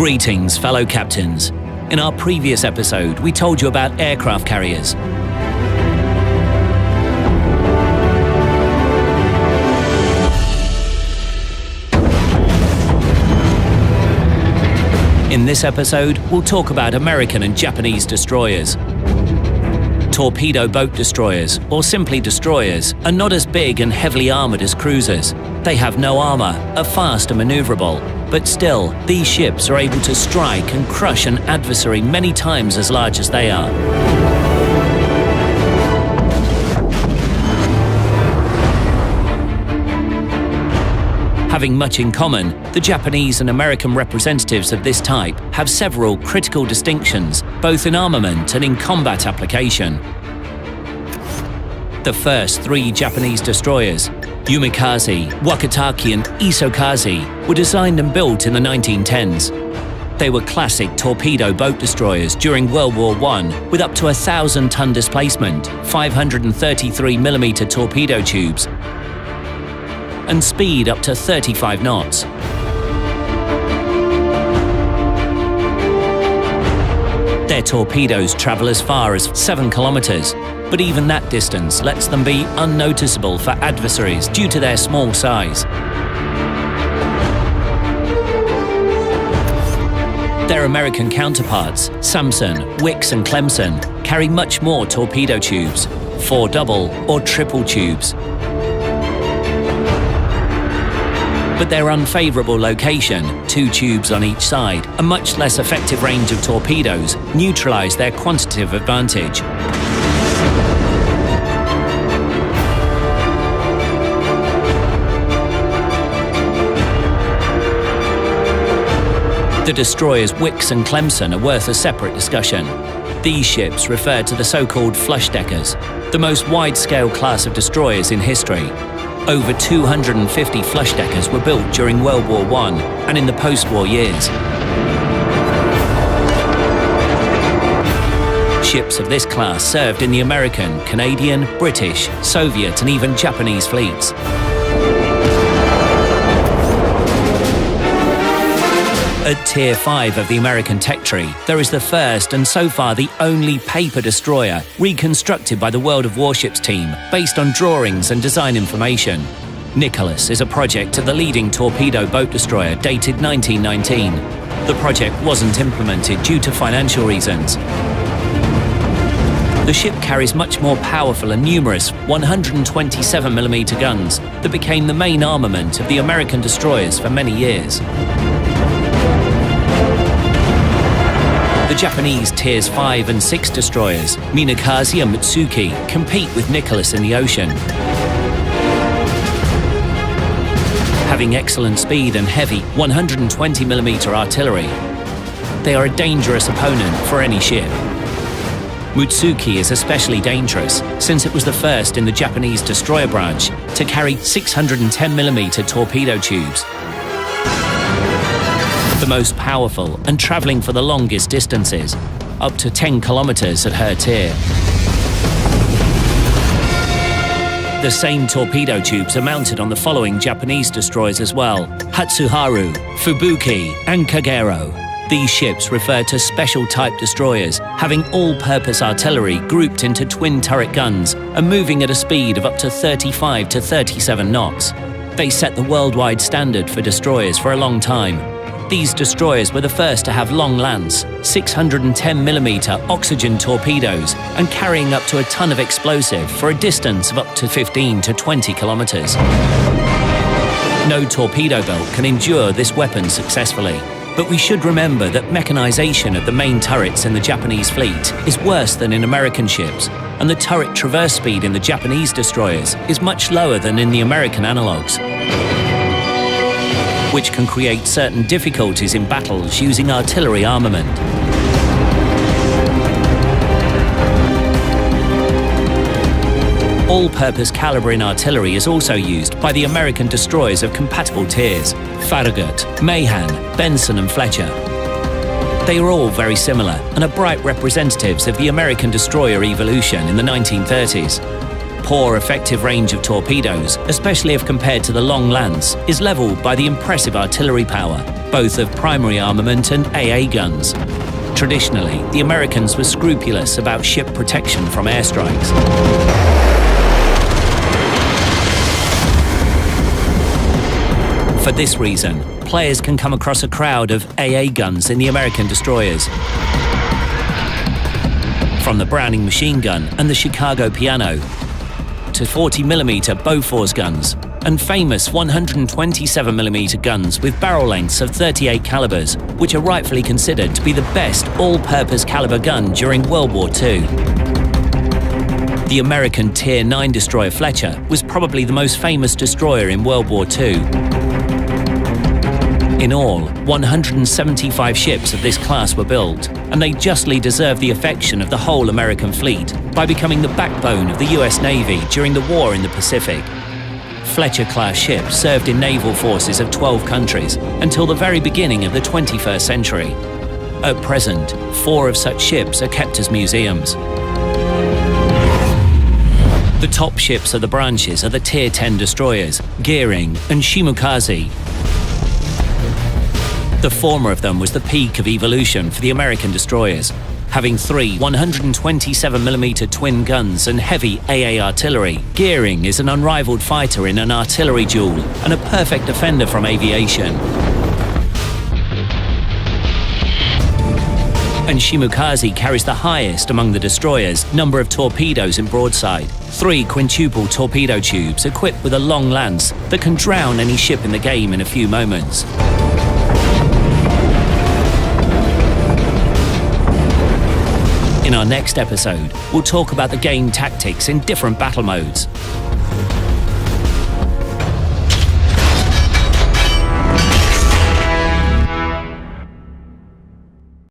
Greetings, fellow captains. In our previous episode, we told you about aircraft carriers. In this episode, we'll talk about American and Japanese destroyers. Torpedo boat destroyers, or simply destroyers, are not as big and heavily armored as cruisers. They have no armor, are fast and maneuverable, but still, these ships are able to strike and crush an adversary many times as large as they are. Having much in common, the Japanese and American representatives of this type have several critical distinctions, both in armament and in combat application. The first three Japanese destroyers, Yumikaze, Wakatake and Isokaze, were designed and built in the 1910s. They were classic torpedo boat destroyers during World War I with up to 1,000-ton displacement, 533mm torpedo tubes, and speed up to 35 knots. Their torpedoes travel as far as 7 kilometers, but even that distance lets them be unnoticeable for adversaries due to their small size. Their American counterparts, Samson, Wicks and Clemson, carry much more torpedo tubes, 4 double or triple tubes. But their unfavorable location, 2 tubes on each side, a much less effective range of torpedoes, neutralize their quantitative advantage. The destroyers Wicks and Clemson are worth a separate discussion. These ships refer to the so-called flush-deckers, the most wide-scale class of destroyers in history. Over 250 flush-deckers were built during World War I and in the post-war years. Ships of this class served in the American, Canadian, British, Soviet and even Japanese fleets. At Tier 5 of the American tech tree, there is the first and so far the only paper destroyer reconstructed by the World of Warships team based on drawings and design information. Nicholas is a project of the leading torpedo boat destroyer dated 1919. The project wasn't implemented due to financial reasons. The ship carries much more powerful and numerous 127mm guns that became the main armament of the American destroyers for many years. The Japanese Tiers 5 and 6 destroyers, Minakaze and Mitsuki, compete with Nicholas in the ocean. Having excellent speed and heavy 120mm artillery, they are a dangerous opponent for any ship. Mitsuki is especially dangerous since it was the first in the Japanese destroyer branch to carry 610mm torpedo tubes. The most powerful and traveling for the longest distances, up to 10 kilometers at her tier. The same torpedo tubes are mounted on the following Japanese destroyers as well: Hatsuharu, Fubuki, and Kagero. These ships refer to special type destroyers, having all-purpose artillery grouped into twin turret guns and moving at a speed of up to 35 to 37 knots. They set the worldwide standard for destroyers for a long time. These destroyers were the first to have long lance, 610mm oxygen torpedoes, and carrying up to a ton of explosive for a distance of up to 15 to 20 kilometers. No torpedo belt can endure this weapon successfully, but we should remember that mechanization of the main turrets in the Japanese fleet is worse than in American ships, and the turret traverse speed in the Japanese destroyers is much lower than in the American analogues, which can create certain difficulties in battles using artillery armament. All-purpose caliber in artillery is also used by the American destroyers of compatible tiers, Farragut, Mahan, Benson and Fletcher. They are all very similar and are bright representatives of the American destroyer evolution in the 1930s. poor effective range of torpedoes, especially if compared to the long lance, is levelled by the impressive artillery power, both of primary armament and AA guns. Traditionally, the Americans were scrupulous about ship protection from airstrikes. For this reason, players can come across a crowd of AA guns in the American destroyers. From the Browning machine gun and the Chicago piano, to 40mm Bofors guns, and famous 127mm guns with barrel lengths of 38 calibers, which are rightfully considered to be the best all-purpose caliber gun during World War II. The American Tier 9 destroyer Fletcher was probably the most famous destroyer in World War II. In all, 175 ships of this class were built, and they justly deserve the affection of the whole American fleet by becoming the backbone of the US Navy during the war in the Pacific. Fletcher-class ships served in naval forces of 12 countries until the very beginning of the 21st century. At present, 4 of such ships are kept as museums. The top ships of the branches are the Tier 10 destroyers, Gearing and Shimokaze. The former of them was the peak of evolution for the American destroyers. Having 3 127mm twin guns and heavy AA artillery, Gearing is an unrivaled fighter in an artillery duel and a perfect defender from aviation. And Shimokaze carries the highest among the destroyers number of torpedoes in broadside. 3 quintuple torpedo tubes equipped with a long lance that can drown any ship in the game in a few moments. In our next episode, we'll talk about the game tactics in different battle modes.